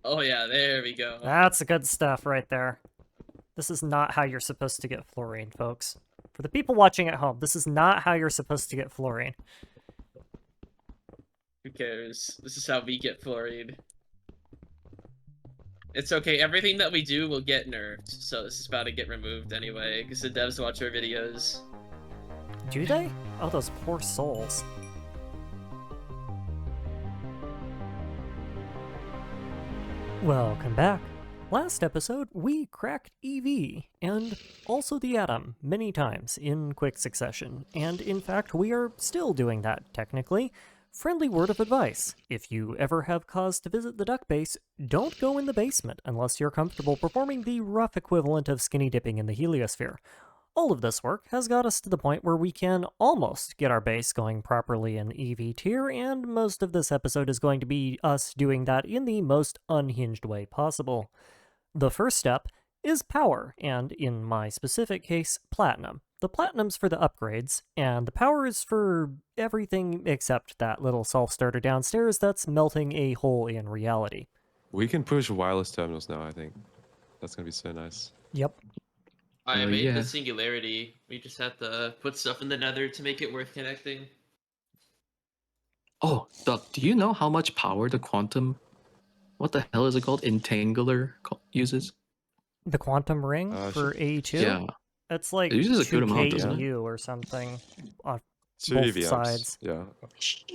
Oh yeah, there we go. That's good stuff right there. This is not how you're supposed to get fluorine, folks. For the people watching at home, this is not how you're supposed to get fluorine. Who cares? This is how we get fluorine. It's okay, everything that we do will get nerfed, so this is about to get removed anyway, because the devs watch our videos. Do they? Oh, those poor souls. Welcome back. Last episode, we cracked EV, and also the Atom, many times in quick succession, and in fact we are still doing that, technically. Friendly word of advice, if you ever have cause to visit the duck base, don't go in the basement unless you're comfortable performing the rough equivalent of skinny dipping in the heliosphere. All of this work has got us to the point where we can almost get our base going properly in EV tier, and most of this episode is going to be us doing that in the most unhinged way possible. The first step is power, and in my specific case, platinum. The platinum's for the upgrades, and the power is for everything except that little self-starter downstairs that's melting a hole in reality. We can push wireless terminals now, I think. That's gonna be so nice. Yep. I made the yeah. Singularity. We just have to put stuff in the nether to make it worth connecting. Oh, Doc, do you know how much power the quantum, what the hell is it called, entangler uses? The quantum ring for AE2? Yeah. It's like It uses a 2 good amount, doesn't it? KU or something on 2 both EV amps. sides. Yeah. Shit.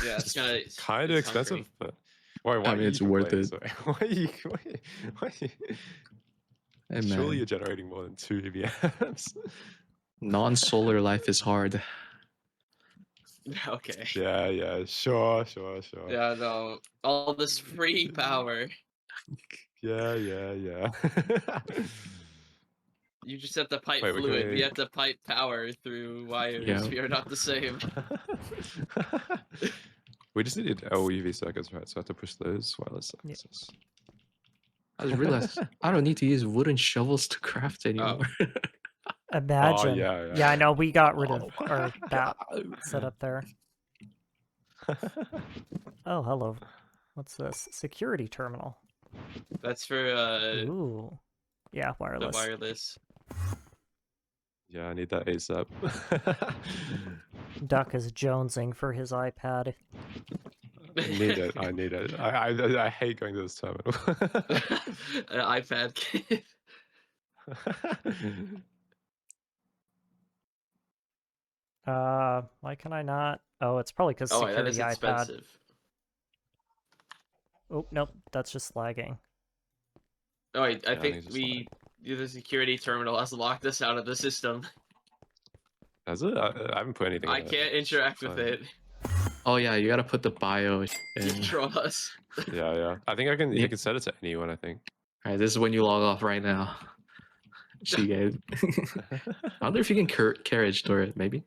Yeah, it's Kind of expensive, but why I mean, it's worth it. Why are you? Hey, Surely man. you're generating more than 2 EV amps. Non-solar life is hard. Okay. Yeah, sure. Yeah, no. All this free power. Yeah. You just have to pipe Wait, fluid. We we- have to pipe power through wires. Yeah. We are not the same. We just needed LUV circuits, right? So I have to push those wireless Yeah. circuits. I just realized I don't need to use wooden shovels to craft anymore. Imagine. Oh, Yeah, I know, we got rid of Oh, our, that setup there. Oh, hello. What's this? Security terminal. That's for Ooh. Yeah, the wireless. wireless. Yeah, I need that ASAP. Duck is jonesing for his iPad. I need it. I hate going to this terminal. An iPad kid. Why can I not? Oh, it's probably because Oh, that security is iPad. expensive. Oh, nope, that's just lagging. Oh, I Yeah, think it's the security terminal has locked us out of the system. Has it? I haven't put anything I in it. can't interact with Fine. it. Oh yeah, you gotta put the bio in. Control us. Yeah. I think I can. Yeah. You can set it to anyone. I think. Alright, this is when you log off right now. See, guys. I wonder if you can carriage store it, maybe.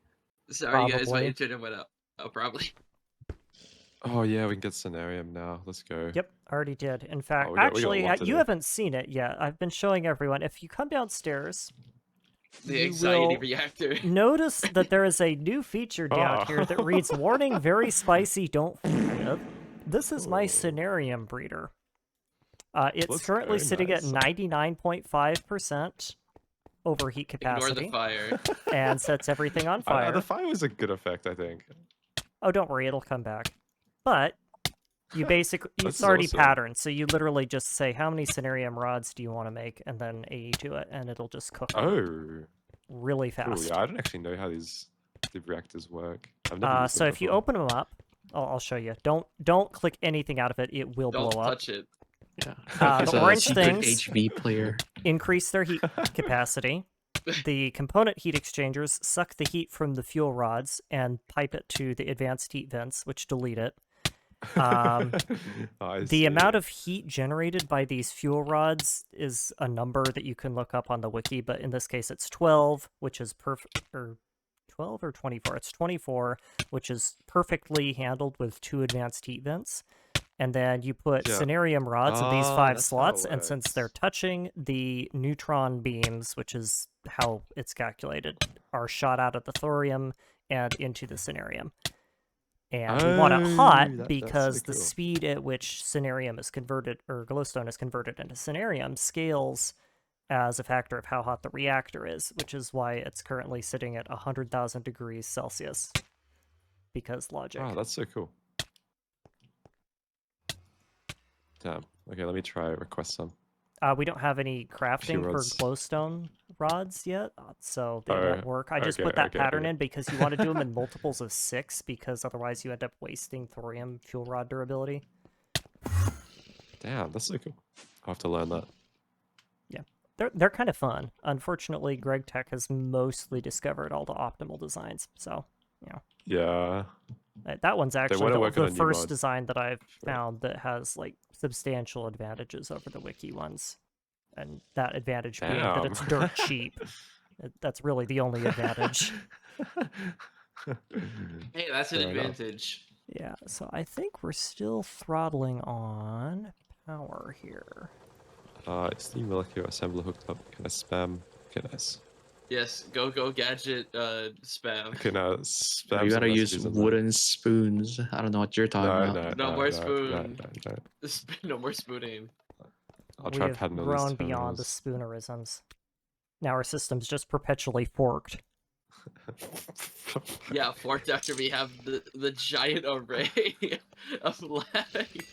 Sorry, guys, my Probably. internet went out. Oh, probably. Oh yeah, we can get Scenarium now. Let's go. Yep, already did. In fact, we got actually, a lot to you do. haven't seen it yet. I've been showing everyone. If you come downstairs, The you anxiety will reactor. notice that there is a new feature down here that reads, "Warning, very spicy, don't feed it." This is my Scenarium breeder. It's Let's currently go, sitting at nice. 99.5% overheat Ignore capacity the fire. and sets everything on fire. The fire was a good effect, I think. Oh, don't worry, it'll come back. But you basically, This it's is already awesome. patterned, so you literally just say how many Scenarium rods do you want to make, and then AE to it, and it'll just cook them Oh, really cool. fast. Yeah, I don't actually know how the reactors work. I've never used So them if you before. open them up, I'll show you. Don't click anything out of it; it will Don't blow up. touch it. Yeah. The orange secret things- HV player. Increase their heat capacity. The component heat exchangers suck the heat from the fuel rods and pipe it to the advanced heat vents, which delete it. The amount of heat generated by these fuel rods is a number that you can look up on the wiki, but in this case it's 12, which is perfect, or 12 or 24? It's 24, which is perfectly handled with 2 advanced heat vents. And then you put Scenarium rods in these 5 that's how slots, it and since they're touching, the neutron beams, which is how it's calculated, are shot out of the thorium and into the Scenarium. And we want it hot that's so because the cool. speed at which cenarium is converted, or glowstone is converted into cenarium, scales as a factor of how hot the reactor is, which is why it's currently sitting at 100,000 degrees Celsius. Because logic. Oh, that's so cool. Damn. Okay, let me try request some. We don't have any crafting for rods. glowstone rods yet, so they Oh, won't work. I just okay, put that okay, pattern okay. in because you want to do them in multiples of 6, because otherwise you end up wasting thorium fuel rod durability. Damn, that's so cool. I'll have to learn that. Yeah, they're kind of fun. Unfortunately, Gregtech has mostly discovered all the optimal designs, so, you know. Yeah. That one's actually wanna work on the a new first mod. design that I've Sure. found that has, like, substantial advantages over the wiki ones. And that advantage being that Damn. it's dirt cheap. That's really the only advantage. Hey, that's an Fair enough. advantage. Yeah, so I think we're still throttling on power here. Steam molecular assembler hooked up. Can I spam? Okay, nice. Yes, go gadget spam. Can I spam You some gotta use messages on that? wooden spoons. I don't know what you're talking No, about. No more no, spoon. no. No more spooning. I'll We try have padding all these grown beyond the terminals. spoonerisms. Now our system's just perpetually forked. Yeah, forked after we have the giant array of lag.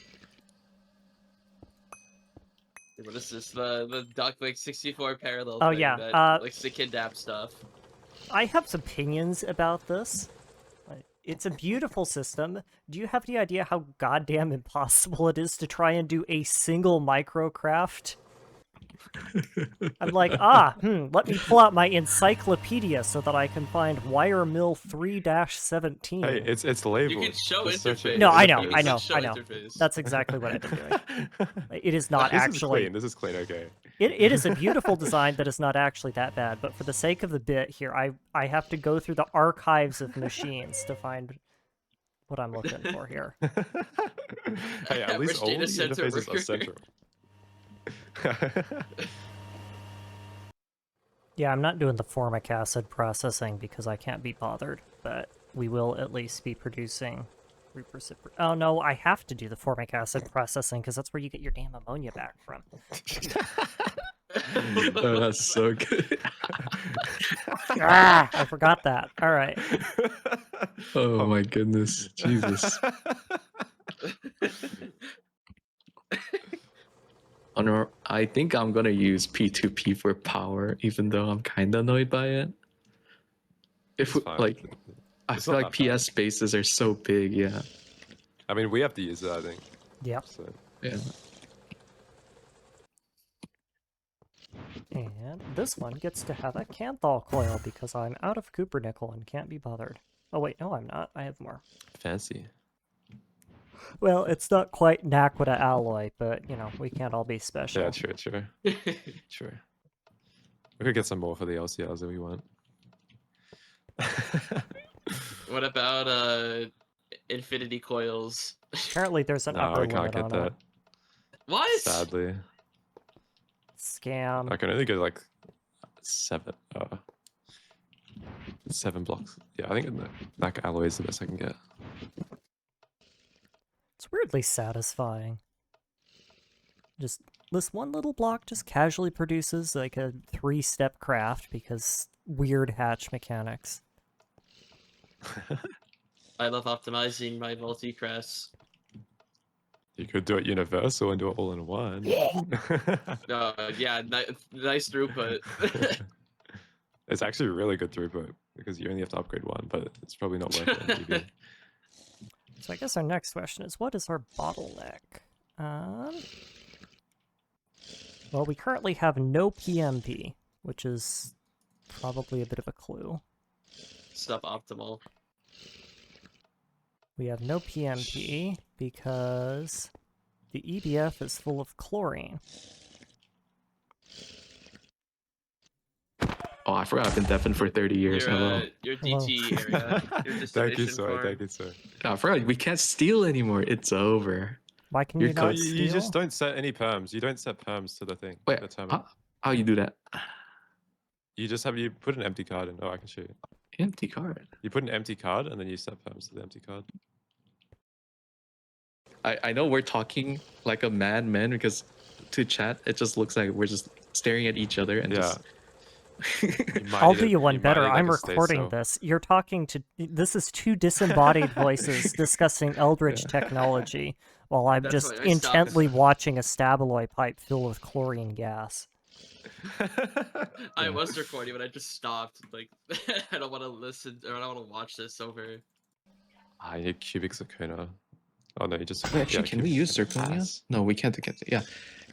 What is this? The Duck 64 parallel Oh thing yeah, that likes to kidnap stuff. I have opinions about this. It's a beautiful system. Do you have any idea how goddamn impossible it is to try and do a single microcraft? I'm like, let me pull out my encyclopedia so that I can find wire mill 3-17. Hey, it's labeled. You can show Just search it interface. No, I know, You I can know, show I know. interface. That's exactly what I've been doing. It is not This actually... This is clean, okay. It is a beautiful design that is not actually that bad, but for the sake of the bit here, I have to go through the archives of machines to find what I'm looking for here. Hey, at least Average all the data center interfaces are worker. central. Yeah, I'm not doing the formic acid processing because I can't be bothered, but we will at least be producing Oh no, I have to do the formic acid processing because that's where you get your damn ammonia back from. Oh, that's so good. I forgot that. All right. Oh my goodness, Jesus. I think I'm gonna use P2P for power, even though I'm kind of annoyed by it. If It's fine. like, I It's feel not like that bad. PS spaces are so big. Yeah. I mean, we have to use it, I think. Yep. So. Yeah. And this one gets to have a Canthal coil because I'm out of Coopernickel and can't be bothered. Oh wait, no I'm not. I have more. Fancy. Well, it's not quite Naquita alloy, but, you know, we can't all be special. Yeah, true. True. We could get some more for the LCRs if we want. What about infinity coils? Apparently there's an No, upper we can't limit get on that. it. What? Sadly. Scam. I can only go like 7 blocks. Yeah, I think that alloy is the best I can get. It's weirdly satisfying. Just this one little block just casually produces like a 3-step craft because weird hatch mechanics. I love optimizing my multi-crafts. You could do it universal and do it all in one. Yeah, nice throughput. It's actually really good throughput because you only have to upgrade one, but it's probably not worth it on GB. So I guess our next question is, what is our bottleneck? Well, we currently have no PMP, which is probably a bit of a clue. Suboptimal. We have no PMP because the EDF is full of chlorine. Oh, I forgot I've been deafened for 30 years. Hello. Your Hello. DT area. Your Thank you, destination sir. farm. Thank you, sir. I forgot we can't steal anymore. It's over. Why can You're you So not you just steal? don't set any perms. You don't set perms to the thing. Wait, The terminal. how you do that? You just have you put an empty card in. Oh, I can show you. Empty card. You put an empty card and then you set perms to the empty card. I know we're talking like a madman because to chat it just looks like we're just staring at each other and Yeah. just. I'll do you one better. might I'm need to stay recording so. this. You're talking to. This is two disembodied voices discussing Eldritch Yeah. technology while I'm That's just why I stopped. intently watching a stabaloy pipe filled with chlorine gas. I was recording, but I just stopped. Like, I don't want to listen, or I don't want to watch this over. I need cubic zirconia. Oh no, you just. Wait, actually, can we use zirconia? Pass. No, we can't get it. Yeah,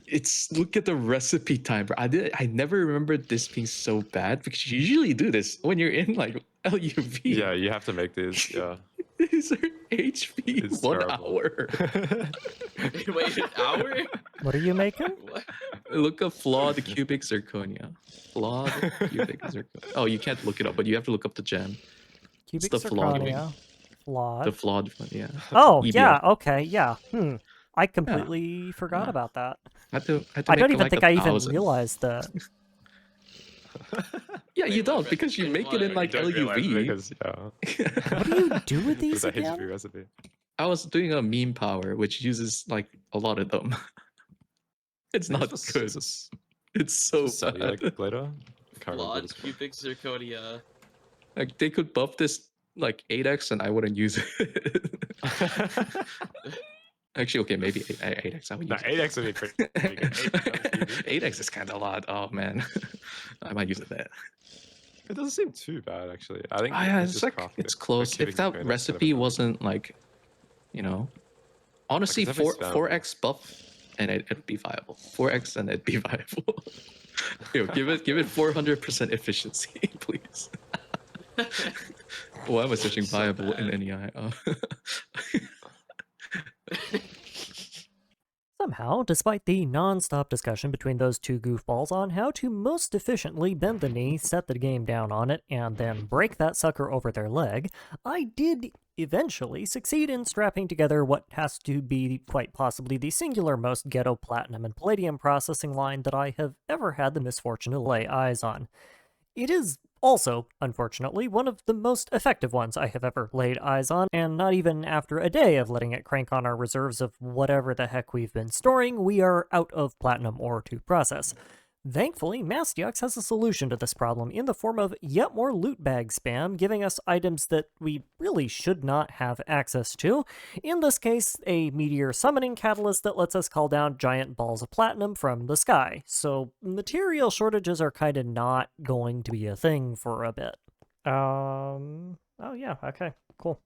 it's look at the recipe timer. I never remembered this being so bad because you usually do this when you're in like LUV. Yeah, you have to make these. Yeah. These are HP It's 1 terrible. hour. Wait, an hour? What are you making? What? Look up flawed cubic zirconia. Flawed cubic zirconia. Oh, you can't look it up, but you have to look up the gem. Cubic the flawed one. zirconia. Flawed. The flawed one, yeah. Oh, EBR. yeah, okay, yeah. I completely forgot Yeah. about that. I had to I don't make, even like, think I even 1,000. realized that. Yeah, Wait, you don't what? because you Wait, make it in what? like Don't realize LUV. because, yeah. What do you do with these It's a history again? recipe. I was doing a meme power, which uses like a lot of them. It's not It's good. just- It's so just sell you, bad. like glitter. I can't remember Flawed this one. cubic zirconia. Like they could buff this like 8x and I wouldn't use it. Actually, okay, maybe 8x. I would No, use 8x would be pretty good. 8x is kind of a lot. Oh man, I might use it there. It doesn't seem too bad actually. I think Yeah, it's it's just like crafting it's it. close. Cubic If that zirconia recipe instead of- wasn't like, you know, honestly, it's definitely 4x buff and it'd be viable. 4x and it'd be viable. Yo, give it 400% efficiency, please. Why am I searching So viable bad. in NEI? Somehow, despite the non-stop discussion between those two goofballs on how to most efficiently bend the knee, set the game down on it, and then break that sucker over their leg, I did eventually succeed in strapping together what has to be quite possibly the singular most ghetto platinum and palladium processing line that I have ever had the misfortune to lay eyes on. It is also, unfortunately, one of the most effective ones I have ever laid eyes on, and not even after a day of letting it crank on our reserves of whatever the heck we've been storing, we are out of platinum ore to process. Thankfully, Mastiox has a solution to this problem in the form of yet more loot bag spam, giving us items that we really should not have access to. In this case, a meteor summoning catalyst that lets us call down giant balls of platinum from the sky. So material shortages are kind of not going to be a thing for a bit. Oh yeah, okay, cool.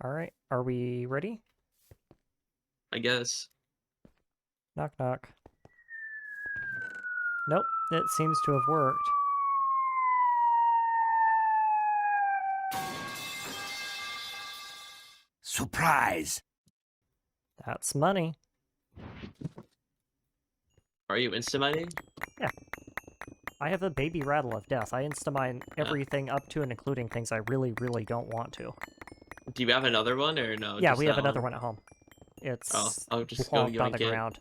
All right, are we ready? I guess. Knock knock. Nope, it seems to have worked. Surprise! That's money. Are you insta-mining? I have a baby rattle of death. I insta-mine everything up to and including things I really, really don't want to. Do you have another one or no? Yeah, just we have that another one at home. It's Oh, I'll just go plonked on the yoink it. ground.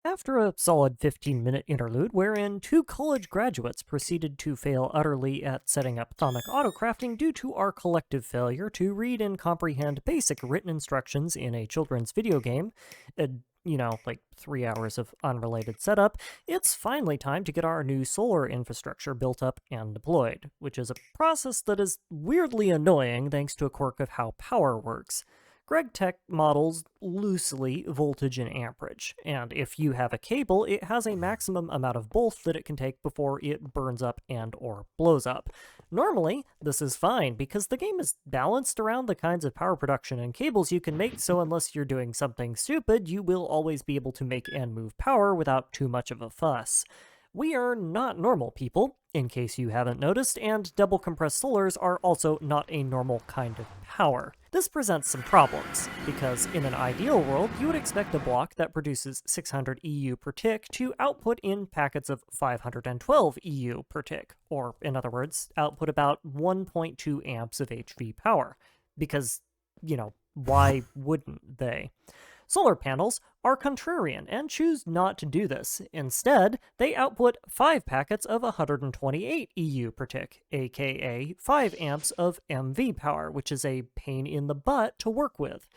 After a solid 15-minute interlude wherein two college graduates proceeded to fail utterly at setting up atomic autocrafting due to our collective failure to read and comprehend basic written instructions in a children's video game, like 3 hours of unrelated setup, it's finally time to get our new solar infrastructure built up and deployed, which is a process that is weirdly annoying thanks to a quirk of how power works. Gregtech models loosely voltage and amperage, and if you have a cable, it has a maximum amount of both that it can take before it burns up and or blows up. Normally, this is fine because the game is balanced around the kinds of power production and cables you can make, so unless you're doing something stupid, you will always be able to make and move power without too much of a fuss. We are not normal people, in case you haven't noticed, and double compressed solars are also not a normal kind of power. This presents some problems, because in an ideal world, you would expect a block that produces 600 EU per tick to output in packets of 512 EU per tick, or in other words, output about 1.2 amps of HV power. Because, why wouldn't they? Solar panels are contrarian and choose not to do this. Instead, they output 5 packets of 128 EU per tick, aka 5 amps of MV power, which is a pain in the butt to work with.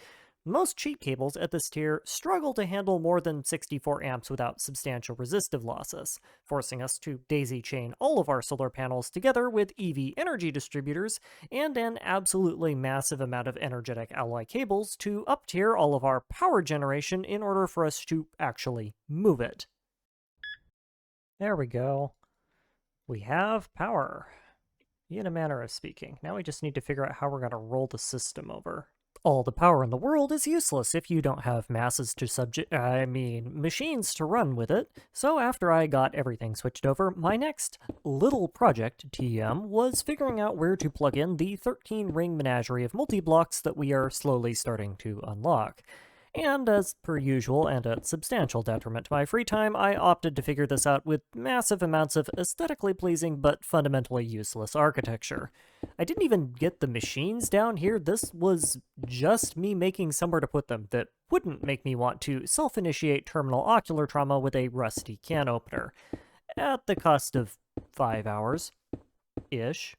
Most cheap cables at this tier struggle to handle more than 64 amps without substantial resistive losses, forcing us to daisy chain all of our solar panels together with EV energy distributors and an absolutely massive amount of energetic alloy cables to up-tier all of our power generation in order for us to actually move it. There we go. We have power, in a manner of speaking. Now we just need to figure out how we're going to roll the system over. All the power in the world is useless if you don't have machines to run with it. So after I got everything switched over, my next little project, TM, was figuring out where to plug in the 13-ring menagerie of multi-blocks that we are slowly starting to unlock. And as per usual, and at substantial detriment to my free time, I opted to figure this out with massive amounts of aesthetically pleasing but fundamentally useless architecture. I didn't even get the machines down here. This was just me making somewhere to put them that wouldn't make me want to self-initiate terminal ocular trauma with a rusty can opener, at the cost of 5 hours-ish.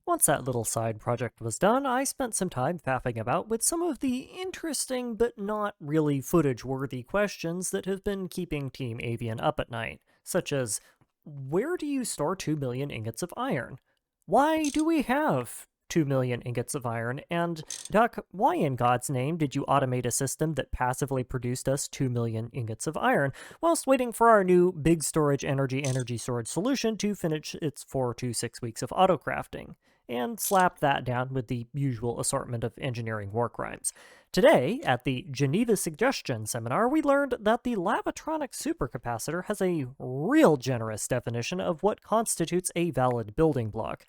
Once that little side project was done, I spent some time faffing about with some of the interesting but not really footage-worthy questions that have been keeping Team Avian up at night, such as, where do you store 2 million ingots of iron? Why do we have 2 million ingots of iron? And, Duck, why in God's name did you automate a system that passively produced us 2 million ingots of iron, whilst waiting for our new big storage energy storage solution to finish its 4 to 6 weeks of auto-crafting? And slap that down with the usual assortment of engineering war crimes. Today, at the Geneva Suggestion Seminar, we learned that the Lavatronic supercapacitor has a real generous definition of what constitutes a valid building block.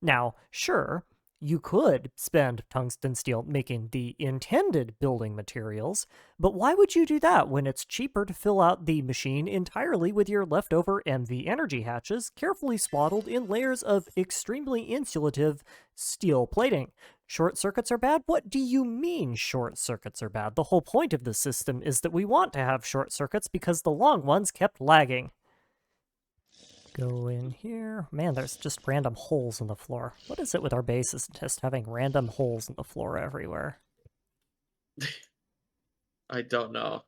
Now, sure, you could spend tungsten steel making the intended building materials, but why would you do that when it's cheaper to fill out the machine entirely with your leftover MV energy hatches, carefully swaddled in layers of extremely insulative steel plating? Short circuits are bad? What do you mean short circuits are bad? The whole point of the system is that we want to have short circuits because the long ones kept lagging. Go in here. Man, there's just random holes in the floor. What is it with our bases just having random holes in the floor everywhere? I don't know.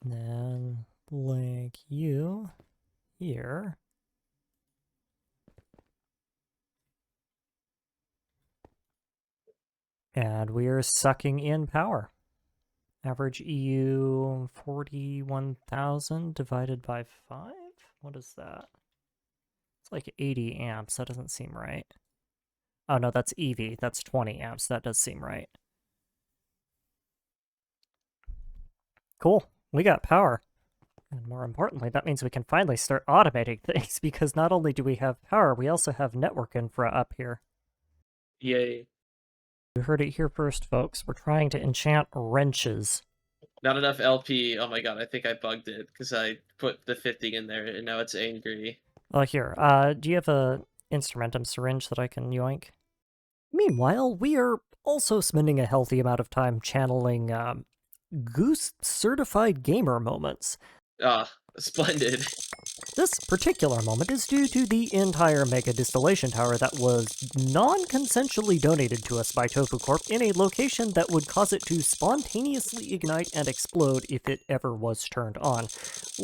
Then, like you, here. And we are sucking in power. Average EU 41,000 divided by 5? What is that? It's like 80 amps. That doesn't seem right. Oh no, that's EV. That's 20 amps. That does seem right. Cool. We got power. And more importantly, that means we can finally start automating things, because not only do we have power, we also have network infra up here. Yay. You heard it here first, folks. We're trying to enchant wrenches. Not enough LP. Oh my god, I think I bugged it because I put the 50 in there and now it's angry. Oh, here. Do you have a instrumentum syringe that I can yoink? Meanwhile, we are also spending a healthy amount of time channeling Goose certified gamer moments. Splendid. This particular moment is due to the entire mega distillation tower that was non-consensually donated to us by Tofu Corp in a location that would cause it to spontaneously ignite and explode if it ever was turned on.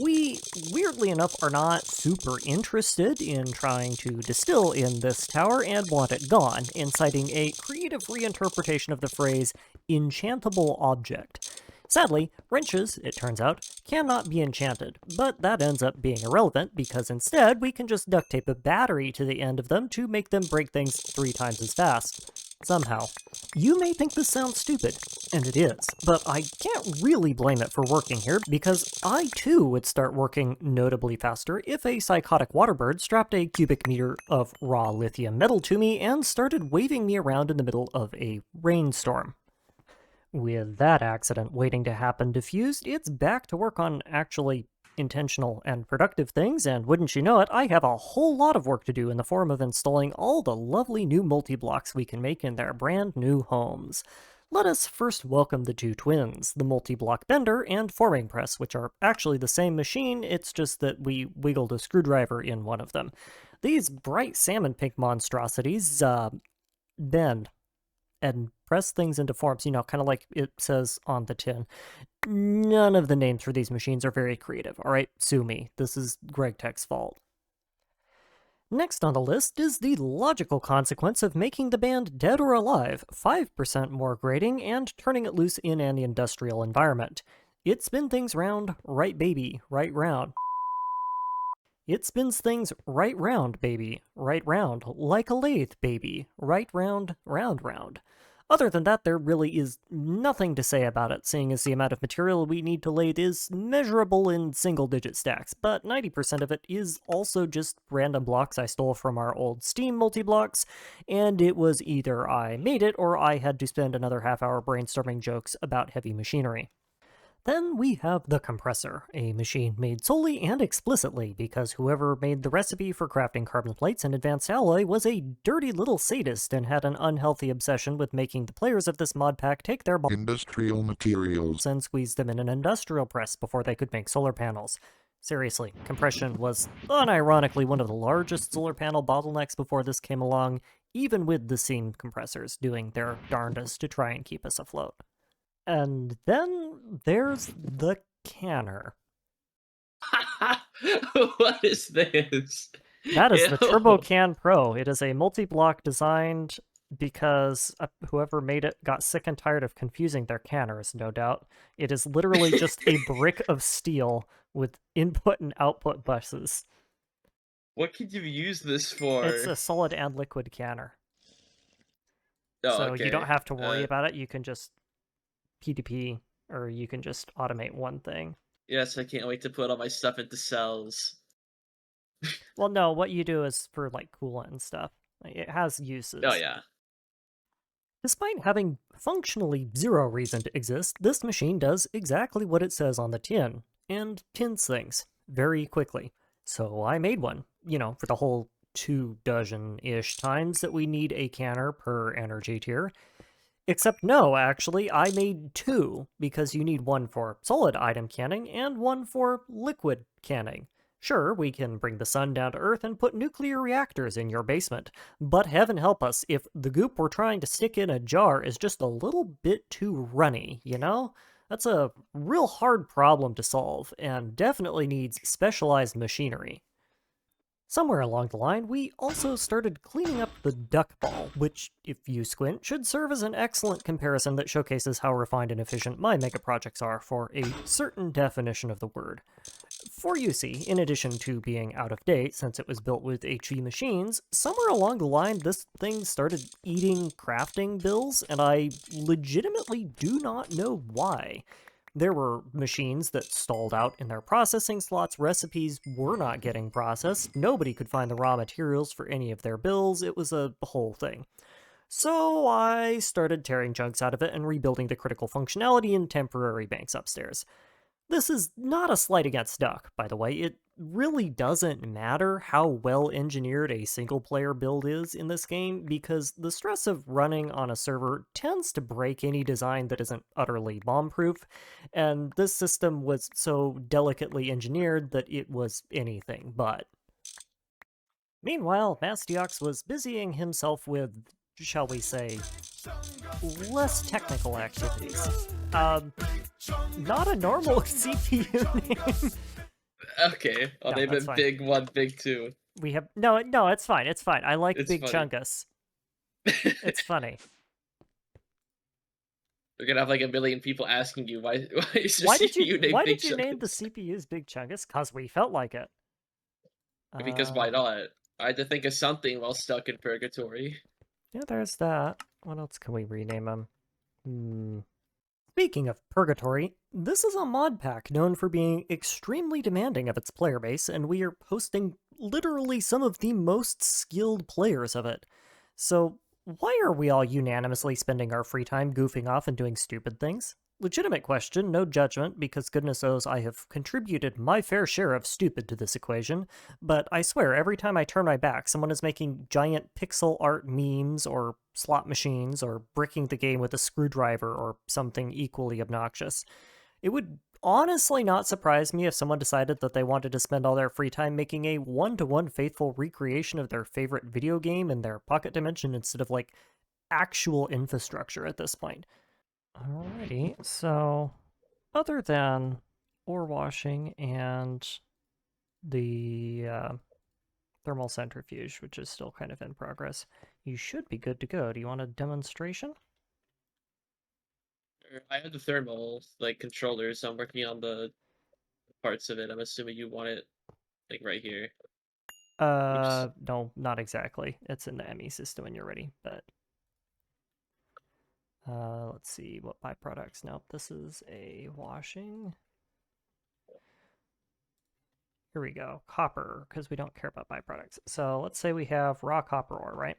We, weirdly enough, are not super interested in trying to distill in this tower and want it gone, inciting a creative reinterpretation of the phrase enchantable object. Sadly, wrenches, it turns out, cannot be enchanted, but that ends up being irrelevant because instead we can just duct tape a battery to the end of them to make them break things 3 times as fast. Somehow. You may think this sounds stupid, and it is, but I can't really blame it for working here because I too would start working notably faster if a psychotic waterbird strapped a cubic meter of raw lithium metal to me and started waving me around in the middle of a rainstorm. With that accident waiting to happen diffused, it's back to work on actually intentional and productive things, and wouldn't you know it, I have a whole lot of work to do in the form of installing all the lovely new multi-blocks we can make in their brand new homes. Let us first welcome the two twins, the multi-block bender and forming press, which are actually the same machine, it's just that we wiggled a screwdriver in one of them. These bright salmon pink monstrosities bend and press things into forms, kind of like it says on the tin. None of the names for these machines are very creative, alright? Sue me. This is Gregtech's fault. Next on the list is the logical consequence of making the band dead or alive, 5% more grating, and turning it loose in an industrial environment. It spins things round, right baby, right round. It spins things right round, baby, right round, like a lathe, baby, right round, round round. Other than that, there really is nothing to say about it, seeing as the amount of material we need to lathe is measurable in single-digit stacks, but 90% of it is also just random blocks I stole from our old Steam multi-blocks, and it was either I made it or I had to spend another half-hour brainstorming jokes about heavy machinery. Then we have the compressor, a machine made solely and explicitly because whoever made the recipe for crafting carbon plates and advanced alloy was a dirty little sadist and had an unhealthy obsession with making the players of this mod pack take their industrial materials and squeeze them in an industrial press before they could make solar panels. Seriously, compression was unironically one of the largest solar panel bottlenecks before this came along, even with the steam compressors doing their darndest to try and keep us afloat. And then there's the canner. What is this? That is the Ew. Turbo Can Pro. It is a multi-block designed because whoever made it got sick and tired of confusing their canners, no doubt. It is literally just a brick of steel with input and output buses. What could you use this for? It's a solid and liquid canner. Oh, So okay. you don't have to worry about it. You can just PDP, or you can just automate one thing. Yes, I can't wait to put all my stuff into cells. Well, no, what you do is for, like, coolant and stuff. It has uses. Oh, yeah. Despite having functionally zero reason to exist, this machine does exactly what it says on the tin, and tins things very quickly. So I made one, for the whole 2 dozen-ish times that we need a canner per energy tier. Except no, actually, I made 2, because you need one for solid item canning and one for liquid canning. Sure, we can bring the sun down to Earth and put nuclear reactors in your basement, but heaven help us if the goop we're trying to stick in a jar is just a little bit too runny, That's a real hard problem to solve, and definitely needs specialized machinery. Somewhere along the line, we also started cleaning up the duck ball, which, if you squint, should serve as an excellent comparison that showcases how refined and efficient my mega projects are for a certain definition of the word. For you see, in addition to being out of date since it was built with HV machines, somewhere along the line this thing started eating crafting bills, and I legitimately do not know why. There were machines that stalled out in their processing slots, recipes were not getting processed, nobody could find the raw materials for any of their builds, it was a whole thing. So I started tearing chunks out of it and rebuilding the critical functionality in temporary banks upstairs. This is not a slight against Duck, by the way. It really doesn't matter how well engineered a single player build is in this game, because the stress of running on a server tends to break any design that isn't utterly bomb-proof, and this system was so delicately engineered that it was anything but. Meanwhile, Mastiox was busying himself with, shall we say, less technical activities. Not a normal CPU name. Okay. Oh, No, they've that's been fine. Big 1, Big 2. We have no, it's fine. It's fine. I like It's Big funny. Chungus. It's funny. We're gonna have like a million people asking you why is your Why CPU did you named Big name the Chungus? CPUs Big Chungus? Cause we felt like it. Because why not? I had to think of something while stuck in purgatory. Yeah, there's that. What else can we rename them? Speaking of Purgatory, this is a mod pack known for being extremely demanding of its player base, and we are hosting literally some of the most skilled players of it. So why are we all unanimously spending our free time goofing off and doing stupid things? legitimate question, no judgment, because goodness knows I have contributed my fair share of stupid to this equation, but I swear every time I turn my back, someone is making giant pixel art memes or slot machines or bricking the game with a screwdriver or something equally obnoxious. It would honestly not surprise me if someone decided that they wanted to spend all their free time making a one-to-one faithful recreation of their favorite video game in their pocket dimension instead of, like, actual infrastructure at this point. Alrighty, so other than ore washing and the thermal centrifuge, which is still kind of in progress, you should be good to go. Do you want a demonstration? I have the thermal like controllers, so I'm working on the parts of it. I'm assuming you want it like right here. No, not exactly. It's in the ME system when you're ready, but let's see what byproducts. Nope, this is a washing. Here we go, copper, because we don't care about byproducts. So let's say we have raw copper ore, right?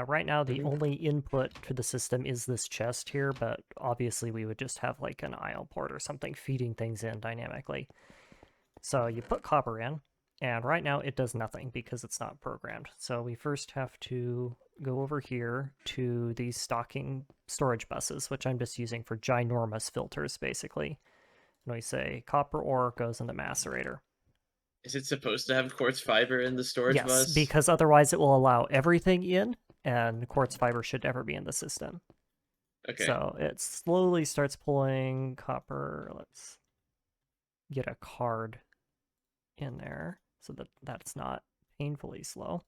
Right now, the only input to the system is this chest here, but obviously we would just have like an IO port or something feeding things in dynamically. So you put copper in, and right now it does nothing because it's not programmed. So we first have to go over here to these stocking storage buses, which I'm just using for ginormous filters, basically. And we say copper ore goes in the macerator. Is it supposed to have quartz fiber in the storage Yes, bus? because otherwise it will allow everything in, and quartz fiber should never be in the system. Okay. So it slowly starts pulling copper. Let's get a card in there so that that's not painfully slow.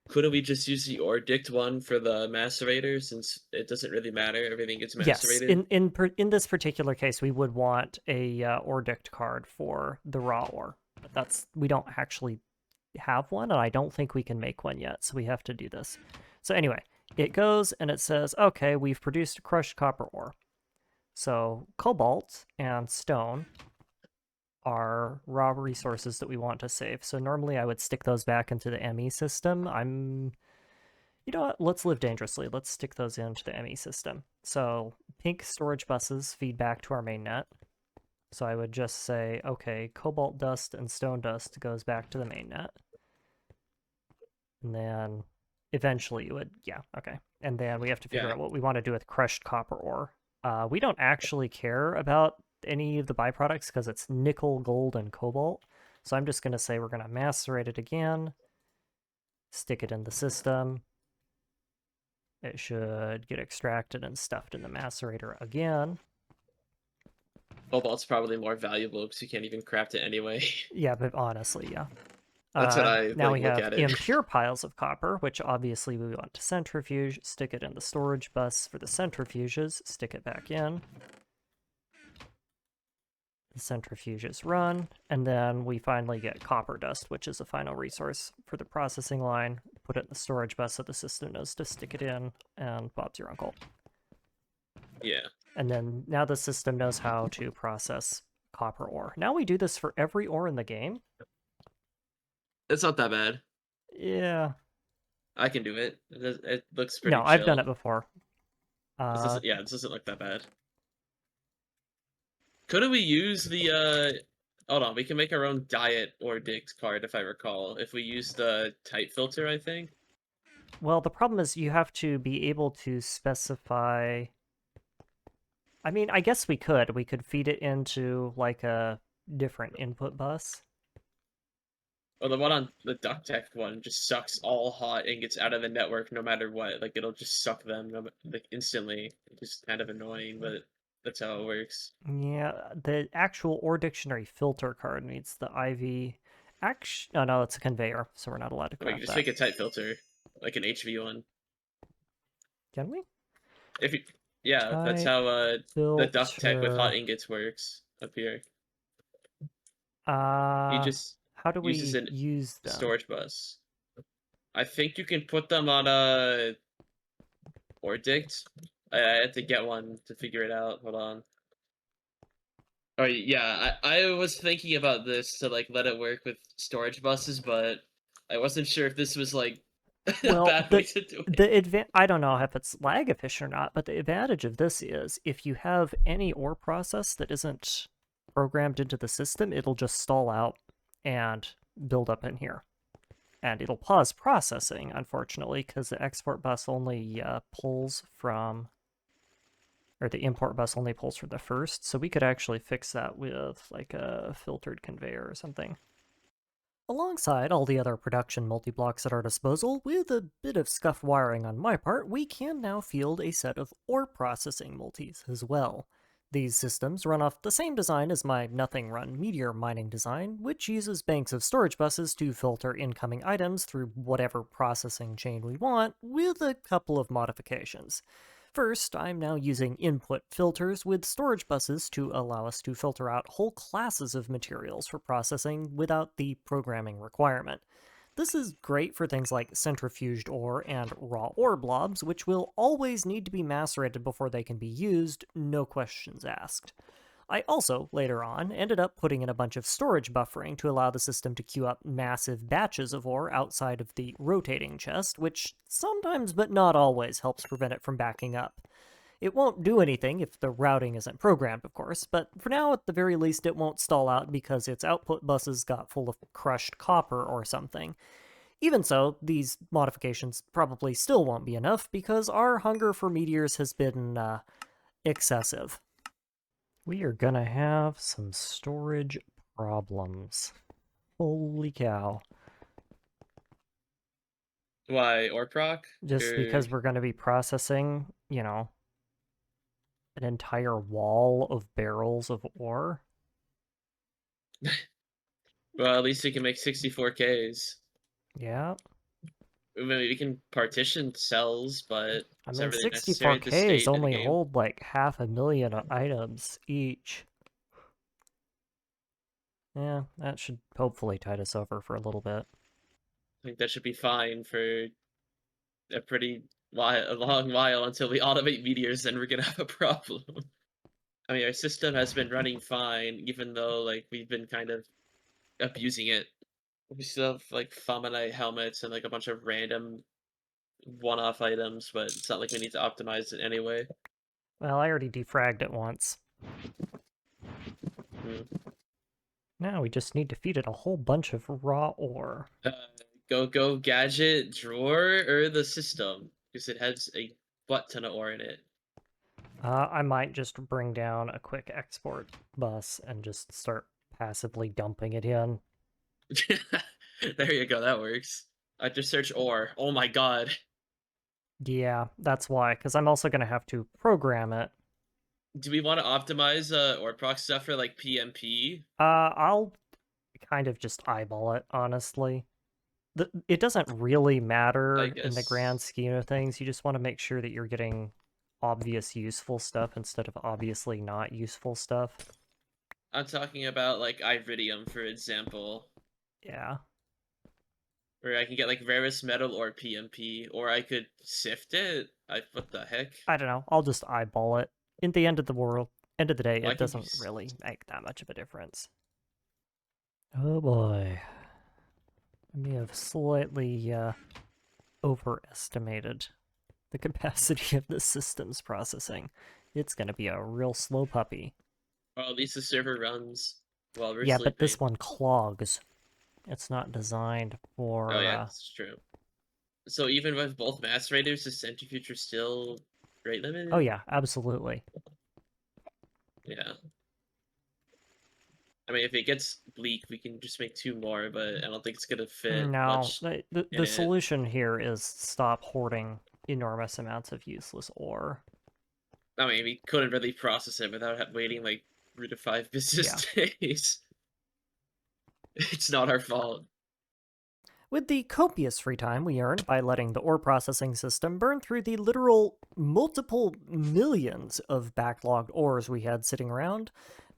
Couldn't we just use the Ordict one for the macerator since it doesn't really matter? Everything gets Yes, macerated. in this particular case, we would want a Ordict card for the raw ore. But we don't actually have one, and I don't think we can make one yet, so we have to do this. So anyway, it goes and it says, okay, we've produced crushed copper ore. So cobalt and stone are raw resources that we want to save. So normally I would stick those back into the ME system. You know what? Let's live dangerously. Let's stick those into the ME system. So pink storage buses feed back to our mainnet. So I would just say, okay, cobalt dust and stone dust goes back to the mainnet. And then eventually you would, yeah, okay. And then we have to figure out what we want to do with crushed copper ore. We don't actually care about any of the byproducts because it's nickel, gold, and cobalt. So I'm just going to say we're going to macerate it again, stick it in the system. It should get extracted and stuffed in the macerator again. Cobalt's probably more valuable because you can't even craft it anyway. Yeah, but honestly, yeah. That's what I now like, we look have at it. impure piles of copper, which obviously we want to centrifuge, stick it in the storage bus for the centrifuges, stick it back in. The centrifuges run, and then we finally get copper dust, which is a final resource for the processing line. Put it in the storage bus so the system knows to stick it in, and Bob's your uncle. Yeah. And then now the system knows how to process copper ore. Now we do this for every ore in the game. It's not that bad. Yeah. I can do it. It looks pretty No, I've done chill. it before. This doesn't look that bad. Couldn't we use the hold on, we can make our own diet or dict card if I recall. If we use the type filter, I think. Well, the problem is you have to be able to specify. I mean, I guess we could. We could feed it into like a different input bus. Well, the one on the Gregtech one just sucks all hot and gets out of the network no matter what. Like it'll just suck them like instantly. It's just kind of annoying, but that's how it works. Yeah, the actual ore dictionary filter card needs the IV. Oh no, it's a conveyor, so we're not allowed to We craft can just that. make a type filter, like an HV one. Can we? If you, yeah, Type that's how the Gregtech with hot filter. ingots works up here. He How just do uses we an use them? storage bus. I think you can put them on a or dict. I had to get one to figure it out. Hold on. Oh yeah, I was thinking about this to like let it work with storage buses, but I wasn't sure if this was like Well, bad way to do it. I don't know if it's lag efficient or not, but the advantage of this is if you have any ore process that isn't programmed into the system, it'll just stall out and build up in here. And it'll pause processing, unfortunately, because the export bus only pulls from, or the import bus only pulls from the first, so we could actually fix that with like a filtered conveyor or something. Alongside all the other production multi-blocks at our disposal, with a bit of scuffed wiring on my part, we can now field a set of ore processing multis as well. These systems run off the same design as my Nothing Run Meteor mining design, which uses banks of storage buses to filter incoming items through whatever processing chain we want, with a couple of modifications. First, I'm now using input filters with storage buses to allow us to filter out whole classes of materials for processing without the programming requirement. This is great for things like centrifuged ore and raw ore blobs, which will always need to be macerated before they can be used, no questions asked. I also, later on, ended up putting in a bunch of storage buffering to allow the system to queue up massive batches of ore outside of the rotating chest, which sometimes but not always helps prevent it from backing up. It won't do anything if the routing isn't programmed, of course, but for now, at the very least, it won't stall out because its output buses got full of crushed copper or something. Even so, these modifications probably still won't be enough because our hunger for meteors has been, excessive. We are gonna have some storage problems. Holy cow. Why, or proc? Just because we're gonna be processing, an entire wall of barrels of ore. Well, at least we can make 64Ks. Yeah. Maybe we can partition cells, but I is mean, that really necessary at this 64Ks stage of the only game? hold like 500,000 items each. Yeah, that should hopefully tide us over for a little bit. I think that should be fine for a long while until we automate meteors, then we're gonna have a problem. I mean, our system has been running fine, even though like we've been kind of abusing it. We still have like Famanite helmets and like a bunch of random one-off items, but it's not like we need to optimize it anyway. Well, I already defragged it once. Hmm. Now we just need to feed it a whole bunch of raw ore. Go gadget drawer or the system because it has a butt ton of ore in it. I might just bring down a quick export bus and just start passively dumping it in. There you go, that works. I just search ore. Oh my god. Yeah, that's why, because I'm also going to have to program it. Do we want to optimize ore proc stuff for like PMP? I'll kind of just eyeball it, honestly. It doesn't really matter in the grand scheme of things. You just want to make sure that you're getting obvious useful stuff instead of obviously not useful stuff. I'm talking about like iridium, for example. Yeah. Where I can get like rarest metal or PMP, or I could sift it. What the heck? I don't know. I'll just eyeball it. In the end of the day, Well, it doesn't really make that much of a difference. Oh boy. I may have slightly overestimated the capacity of the system's processing. It's gonna be a real slow puppy. Well, at least the server runs while we're Yeah, sleeping. but this one clogs. It's not designed for... Oh yeah, that's true. So even with both macerators, the centrifuge are still rate limited? Oh yeah, absolutely. Yeah. I mean, if it gets bleak, we can just make 2 more, but I don't think it's gonna fit much. The solution here is stop hoarding enormous amounts of useless ore. I mean, we couldn't really process it without waiting like 3 to 5 business days. It's not our fault. With the copious free time we earned by letting the ore processing system burn through the literal multiple millions of backlogged ores we had sitting around,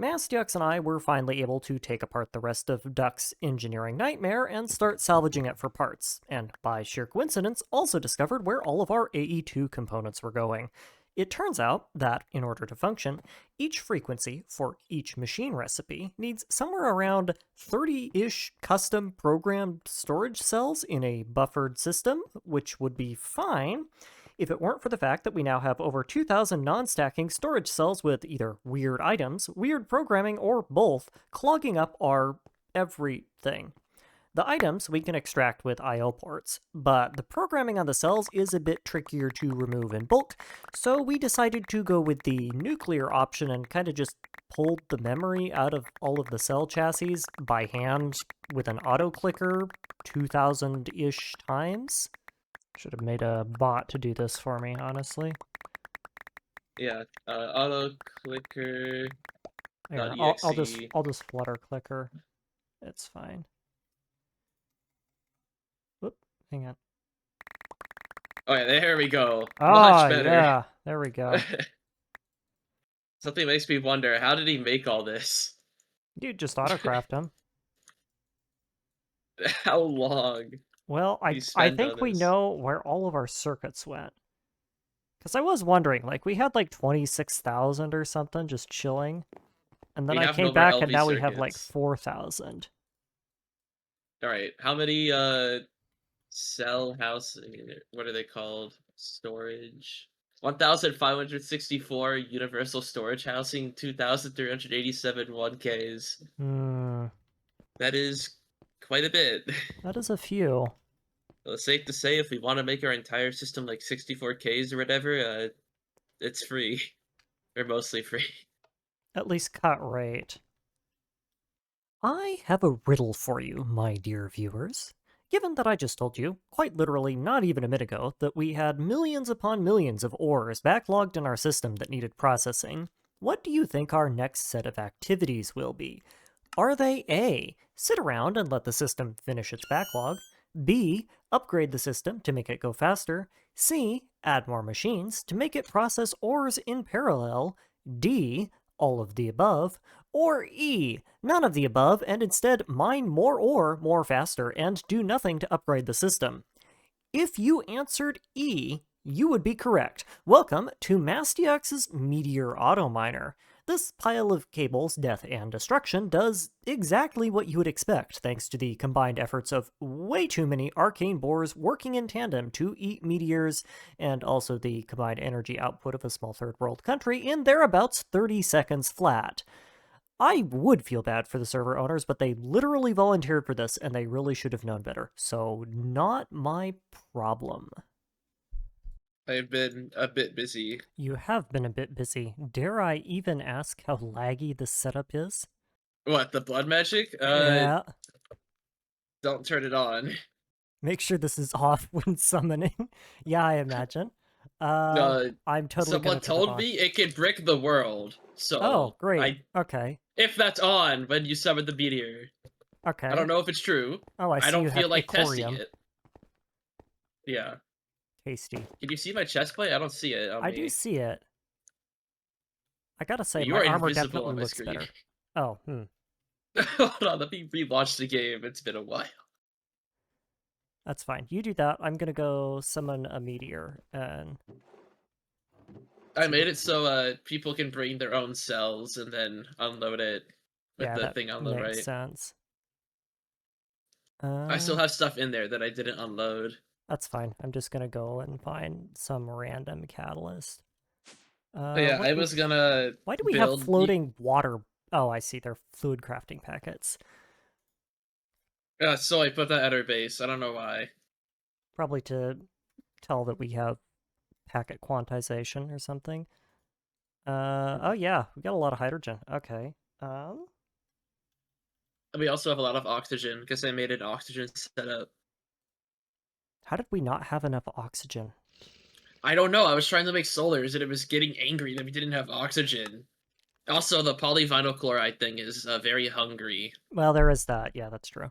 Mastiox and I were finally able to take apart the rest of Duck's engineering nightmare and start salvaging it for parts, and by sheer coincidence also discovered where all of our AE2 components were going. It turns out that, in order to function, each frequency for each machine recipe needs somewhere around 30-ish custom programmed storage cells in a buffered system, which would be fine if it weren't for the fact that we now have over 2,000 non-stacking storage cells with either weird items, weird programming, or both clogging up our everything. The items we can extract with I.O. ports, but the programming on the cells is a bit trickier to remove in bulk, so we decided to go with the nuclear option and kind of just pulled the memory out of all of the cell chassis by hand with an auto clicker 2,000-ish times. Should have made a bot to do this for me, honestly. Yeah, auto clicker. Here, .exe. I'll just flutter clicker. It's fine. Whoop, hang on. Oh yeah, there we go. Ah, Much better. yeah, there we go. Something makes me wonder, how did he make all this? You just autocraft them. How long? Well, did he I spend think on we this? know where all of our circuits went. Because I was wondering, like, we had like 26,000 or something just chilling. And then We I have came no more back and LV now we have like circuits. 4,000. Alright, how many cell house, what are they called? Storage. 1,564 universal storage housing, 2,387 1Ks. Hmm, That is quite a bit. that is a few. Well, it's safe to say if we want to make our entire system like 64Ks or whatever, it's free. Or mostly free. At least cut rate. I have a riddle for you, my dear viewers. Given that I just told you, quite literally not even a minute ago, that we had millions upon millions of ores backlogged in our system that needed processing, what do you think our next set of activities will be? Are they A, sit around and let the system finish its backlog, B, upgrade the system to make it go faster, C, add more machines to make it process ores in parallel, D, all of the above, or E, none of the above, and instead mine more ore more faster and do nothing to upgrade the system? If you answered E, you would be correct. Welcome to Mastiox's Meteor Auto Miner. This pile of cables, death, and destruction does exactly what you would expect, thanks to the combined efforts of way too many arcane boars working in tandem to eat meteors, and also the combined energy output of a small third world country in thereabouts 30 seconds flat. I would feel bad for the server owners, but they literally volunteered for this, and they really should have known better. So, not my problem. I've been a bit busy. You have been a bit busy. Dare I even ask how laggy this setup is? What, the blood magic? Yeah. Don't turn it on. Make sure this is off when summoning. Yeah, I imagine. No, I'm totally someone gonna turn it told on. me it can brick the world. So, Oh, great. Okay. if that's on when you summon the meteor. Okay. I don't know if it's true. Oh, I see I don't you feel have like testing Icorium. it. Yeah. Tasty. Can you see my chest plate? I don't see it on I me. do see it. I gotta say, You my are armor invisible definitely on my looks screen. better. Oh, Hold on, let me relaunch the game. It's been a while. That's fine. You do that. I'm gonna go summon a meteor and... I made it so people can bring their own cells and then unload it with Yeah, the that thing on the makes right. sense. I still have stuff in there that I didn't unload. That's fine. I'm just gonna go and find some random catalyst. But yeah, I was gonna Why do we have floating water? Oh, I see. They're fluid crafting packets. So I put that at our base. I don't know why. Probably to tell that we have packet quantization or something. Oh yeah, we got a lot of hydrogen. Okay. We also have a lot of oxygen because I made an oxygen setup. How did we not have enough oxygen? I don't know. I was trying to make solars and it was getting angry that we didn't have oxygen. Also, the polyvinyl chloride thing is very hungry. Well, there is that. Yeah, that's true.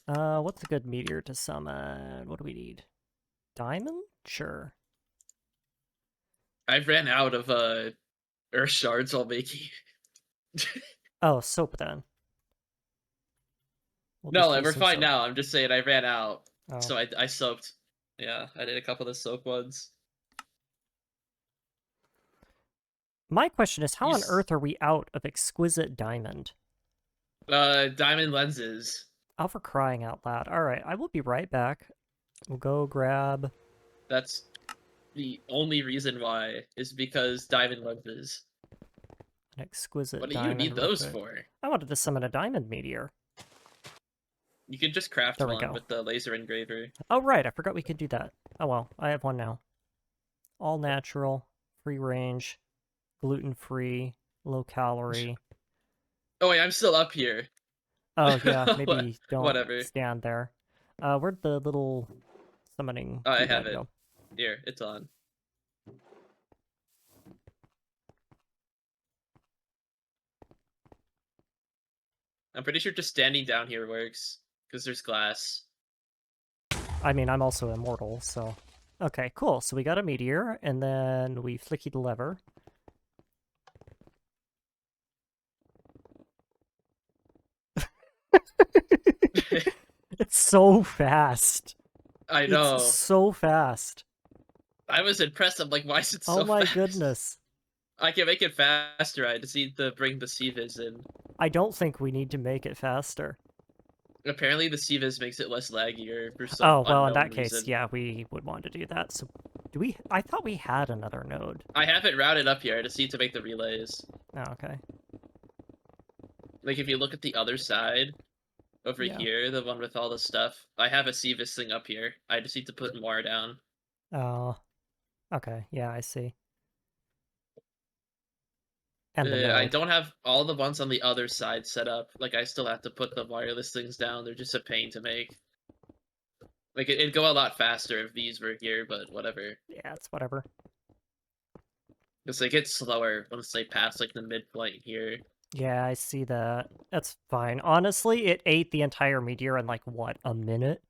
What's a good meteor to summon? What do we need? Diamond? Sure. I ran out of earth shards while making. Oh, soap then. No, we're fine now. I'm just saying I ran out, so Oh. I soaked. Yeah, I did a couple of the soap ones. My question is, how You on s- earth are we out of exquisite diamond? Diamond lenses. Oh, for crying out loud. Alright, I will be right back. We'll go grab... That's the only reason why, is because diamond lenses. an exquisite What do you diamond need real those quick. for? I wanted to summon a diamond meteor. You can just craft There we one go. with the laser engraver. Oh, right, I forgot we could do that. Oh well, I have one now. All natural, free range, gluten-free, low calorie. Oh wait, I'm still up here. Oh yeah, What? maybe don't Whatever. stand there. Where'd the little summoning I have doodad it. go? Here, it's on. I'm pretty sure just standing down here works, because there's glass. I mean, I'm also immortal, so... Okay, cool. So we got a meteor, and then we flicky the lever. It's so fast. I It's know. so fast. I was impressed. I'm like, why is it so Oh my fast? goodness. I can make it faster. I just need to bring the CViz in. I don't think we need to make it faster. Apparently, the CViz makes it less laggier for some Oh, well, in unknown that case, reason. yeah, we would want to do that. So, do we... I thought we had another node. I have it routed up here. I just need to make the relays. Oh, okay. Like, if you look at the other side, over Yeah. here, the one with all the stuff, I have a CViz thing up here. I just need to put more down. Oh, okay. Yeah, I see. And the I node. don't have all the ones on the other side set up. Like, I still have to put the wireless things down. They're just a pain to make. Like, it'd go a lot faster if these were here, but whatever. Yeah, it's whatever. Because they get slower once they pass, like, the midpoint here. Yeah, I see that. That's fine. Honestly, it ate the entire meteor in, like, what, a minute?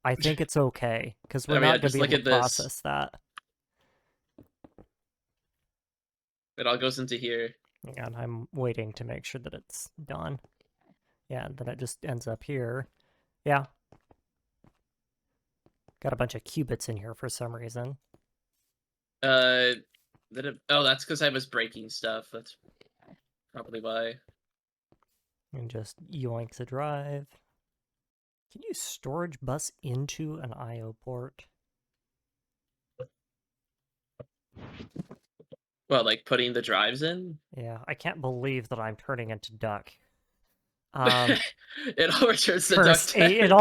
I think it's okay, because we're I mean, not going to just be look able to at this. process that. It all goes into here. And I'm waiting to make sure that it's done. Yeah, and then it just ends up here. Yeah. Got a bunch of qubits in here for some reason. Oh, that's because I was breaking stuff. That's probably why. And just yoink the drive. Can you storage bus into an I/O port? Well, like putting the drives in? Yeah, I can't believe that I'm turning into Duck. It all returns to duct tape. It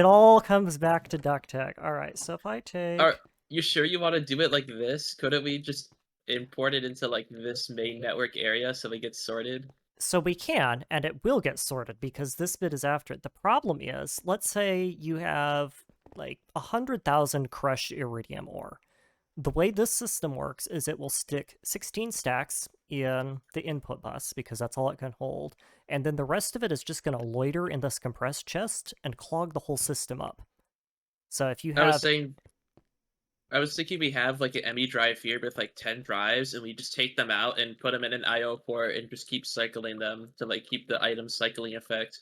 all comes back to duct tape. All right, so if I take... Are you sure you want to do it like this? Couldn't we just import it into like this main network area so it gets sorted? So we can, and it will get sorted because this bit is after it. The problem is, let's say you have like 100,000 crushed iridium ore. The way this system works is it will stick 16 stacks in the input bus because that's all it can hold, and then the rest of it is just going to loiter in this compressed chest and clog the whole system up. So if you have... I was thinking we have like an ME drive here with like 10 drives, and we just take them out and put them in an IO port and just keep cycling them to like keep the item cycling effect.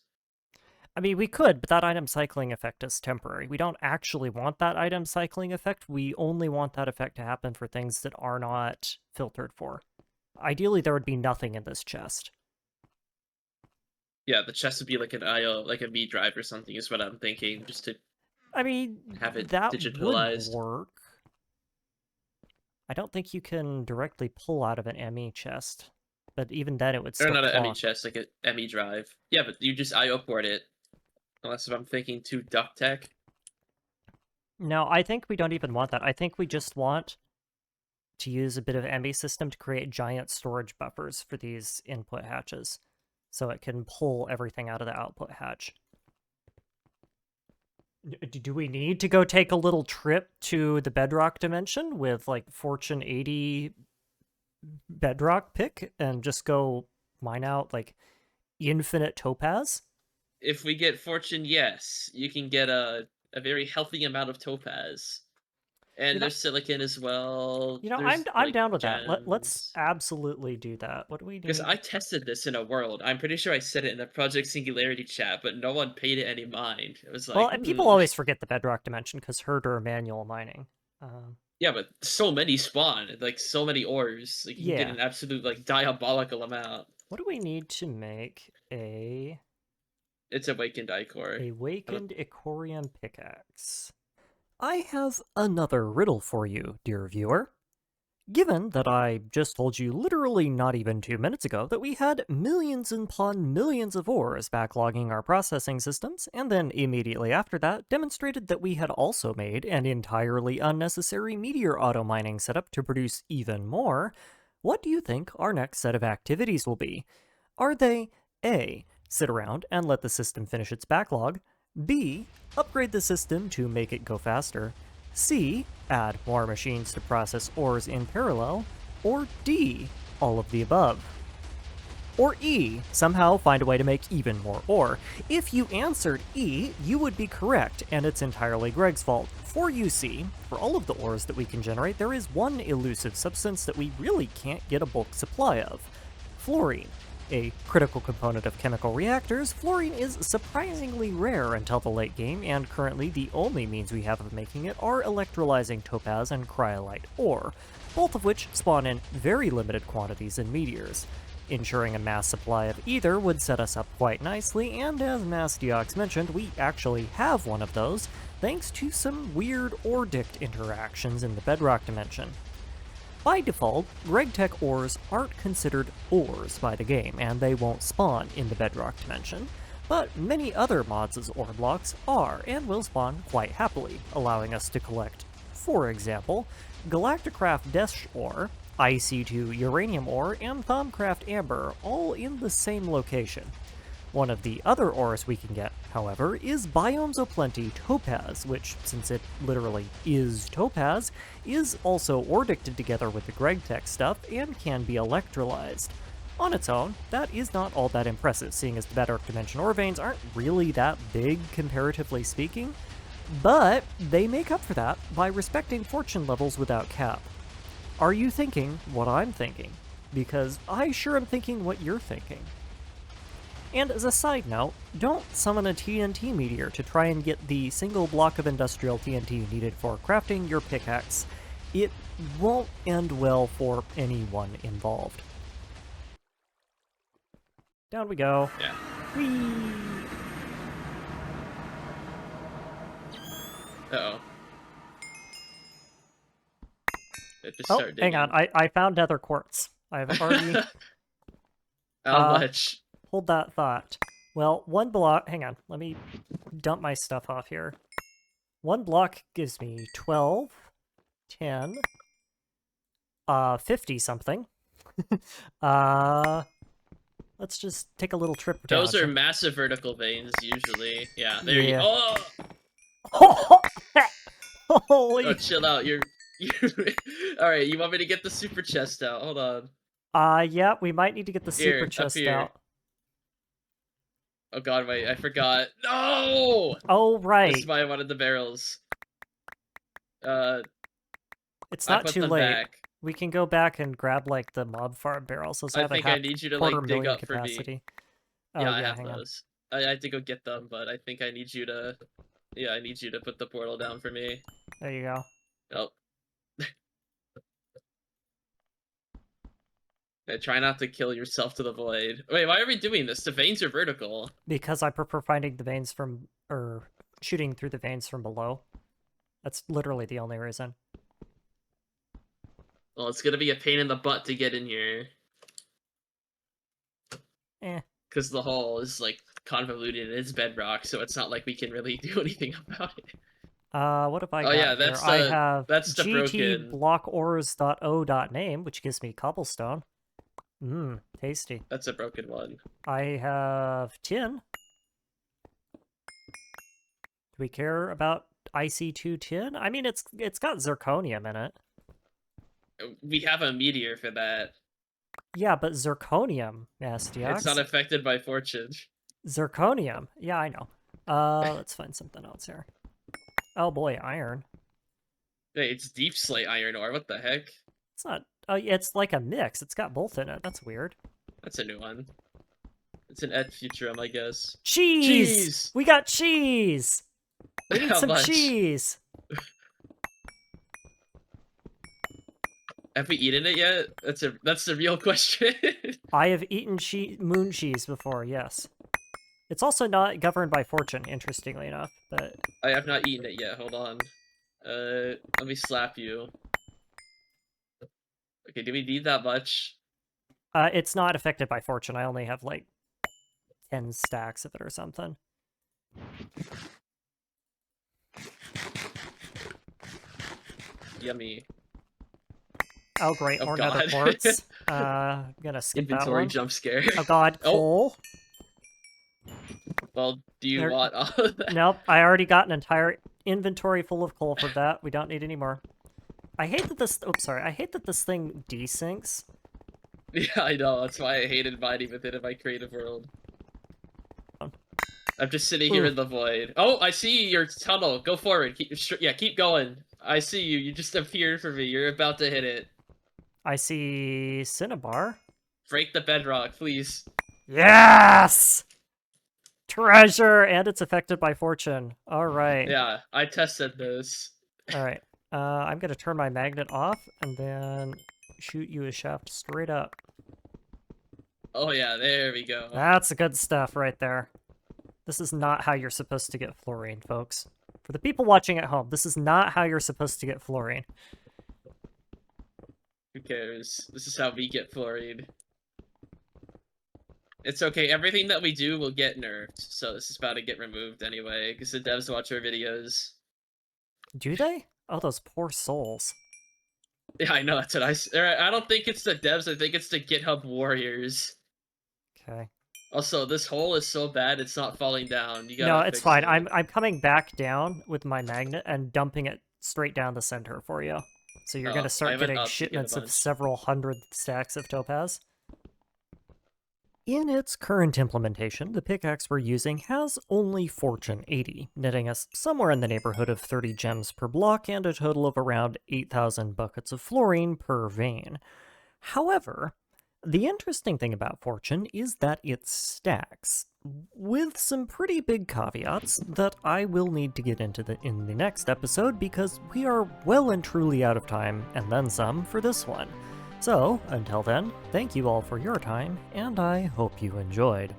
I mean, we could, but that item cycling effect is temporary. We don't actually want that item cycling effect. We only want that effect to happen for things that are not filtered for. Ideally, there would be nothing in this chest. Yeah, the chest would be like an IO, like a V drive or something is what I'm thinking, just to I mean, have it that digitalized. would work. I don't think you can directly pull out of an ME chest, but even then it would still Or not an ME clock. chest, like an ME drive. Yeah, but you just IO port it. Unless if I'm thinking too duct tech. No, I think we don't even want that. I think we just want to use a bit of ME system to create giant storage buffers for these input hatches, so it can pull everything out of the output hatch. Do we need to go take a little trip to the bedrock dimension with, like, Fortune 80 bedrock pick and just go mine out, like, infinite topaz? If we get fortune, yes, you can get a very healthy amount of topaz. And there's silicon as well. You know, There's, I'm like, down with that. Let's gems. absolutely do that. What do we need? Because I tested this in a world. I'm pretty sure I said it in the Project Singularity chat, but no one paid it any mind. It was like, Well, and people always forget the bedrock dimension because herder manual mining. Yeah, but so many spawn, like so many ores. Like you can get Yeah. an absolute like diabolical amount. What do we need to make a It's awakened ichor. awakened Icorian pickaxe? I have another riddle for you, dear viewer. Given that I just told you literally not even 2 minutes ago that we had millions upon millions of ores backlogging our processing systems, and then immediately after that demonstrated that we had also made an entirely unnecessary meteor auto mining setup to produce even more, what do you think our next set of activities will be? Are they A. Sit around and let the system finish its backlog, B. Upgrade the system to make it go faster, C. Add more machines to process ores in parallel, or D. All of the above? Or E. Somehow find a way to make even more ore. If you answered E, you would be correct, and it's entirely Greg's fault. For you see, for all of the ores that we can generate, there is one elusive substance that we really can't get a bulk supply of: fluorine. A critical component of chemical reactors, fluorine is surprisingly rare until the late game, and currently the only means we have of making it are electrolyzing topaz and cryolite ore, both of which spawn in very limited quantities in meteors. Ensuring a mass supply of either would set us up quite nicely, and as Mastiox mentioned, we actually have one of those, thanks to some weird ore-dict interactions in the bedrock dimension. By default, Gregtech ores aren't considered ores by the game, and they won't spawn in the bedrock dimension, but many other mods' ore blocks are, and will spawn quite happily, allowing us to collect, for example, Galacticraft Desh ore, IC2 uranium ore, and Thaumcraft amber, all in the same location. One of the other ores we can get, however, is Biomes O'Plenty Topaz, which, since it literally is topaz, is also ore-dicted together with the Gregtech stuff and can be electrolyzed. On its own, that is not all that impressive, seeing as the bedrock dimension ore veins aren't really that big, comparatively speaking, but they make up for that by respecting fortune levels without cap. Are you thinking what I'm thinking? Because I sure am thinking what you're thinking. And as a side note, don't summon a TNT meteor to try and get the single block of industrial TNT needed for crafting your pickaxe. It won't end well for anyone involved. Down we go. Yeah. Whee! Uh-oh. Just Oh, start digging. hang on. I found nether quartz. I've already How much? hold that thought. Well, one block... Hang on. Let me dump my stuff off here. One block gives me 12, 10, 50 something. Let's just take a little trip down. Those are massive vertical veins usually. Yeah, there Yeah. you Oh! Holy... Oh, chill out. You're Alright, you want me to get the super chest out? Hold on. Yeah, we might need to get the Here, super up chest here. out. Oh god, wait, I forgot. No! Oh, right. This is why I wanted the barrels. It's I not put too them late. back. We can go back and grab, like, the mob farm barrels. Those I have think a I need you to, quarter like, dig million up for me. capacity. Oh, Yeah, I have hang on. those. I had to go get them, but I think I need you to... Yeah, I need you to put the portal down for me. There you go. Oh. Try not to kill yourself to the void. Wait, why are we doing this? The veins are vertical. Because I prefer finding the veins from... or shooting through the veins from below. That's literally the only reason. Well, it's gonna be a pain in the butt to get in here. Eh. Because the hole is, like, convoluted and it's bedrock, so it's not like we can really do anything about it. What have I Oh, got yeah, here? that's I the- have that's the broken- gtblockores.o.name, which gives me cobblestone. Mmm, tasty. That's a broken one. I have tin. Do we care about IC2 tin? I mean, it's got zirconium in it. We have a meteor for that. Yeah, but zirconium, Mastiox. It's not affected by fortune. Zirconium. Yeah, I know. Let's find something else here. Oh boy, iron. Hey, it's deep slate iron ore. What the heck? It's not... Oh, yeah, it's like a mix. It's got both in it. That's weird. That's a new one. It's an et futurum, I guess. Cheese! Cheese! We got cheese! We need How some much? cheese! Have we eaten it yet? That's the real question. I have eaten moon cheese before, yes. It's also not governed by fortune, interestingly enough, but... I have not eaten it yet, hold on. Let me slap you. Okay, do we need that much? It's not affected by fortune, I only have, like, 10 stacks of it or something. Yummy. Oh, great, Oh, more nether God. quartz. I'm gonna skip that Inventory one. jump scare. Oh god, Oh. coal. Well, do you There- want all of that? Nope, I already got an entire inventory full of coal for that. We don't need any more. I hate that this... Oops, sorry. I hate that this thing desyncs. Yeah, I know. That's why I hated mining with it in my creative world. I'm just sitting here Ooh. in the void. Oh, I see your tunnel. Go forward. Keep going. I see you. You just appeared for me. You're about to hit it. I see Cinnabar. Break the bedrock, please. Yes! Treasure! And it's affected by fortune. Alright. Yeah, I tested this. Alright. I'm gonna turn my magnet off and then shoot you a shaft straight up. Oh yeah, there we go. That's the good stuff right there. This is not how you're supposed to get fluorine, folks. For the people watching at home, this is not how you're supposed to get fluorine. Who cares? This is how we get fluorine. It's okay, everything that we do will get nerfed, so this is about to get removed anyway, because the devs watch our videos. Do they? Oh, those poor souls. Yeah, I know, that's what I don't think it's the devs, I think it's the GitHub warriors. Okay. Also, this hole is so bad, it's not falling down. You gotta No, it's fix fine. it. I'm coming back down with my magnet and dumping it straight down the center for you. So you're Oh, gonna I start went getting up to get a shipments of bunch. several hundred stacks of topaz. In its current implementation, the pickaxe we're using has only Fortune 80, netting us somewhere in the neighborhood of 30 gems per block and a total of around 8,000 buckets of fluorine per vein. However, the interesting thing about Fortune is that it stacks, with some pretty big caveats that I will need to get into in the next episode because we are well and truly out of time, and then some, for this one. So, until then, thank you all for your time, and I hope you enjoyed.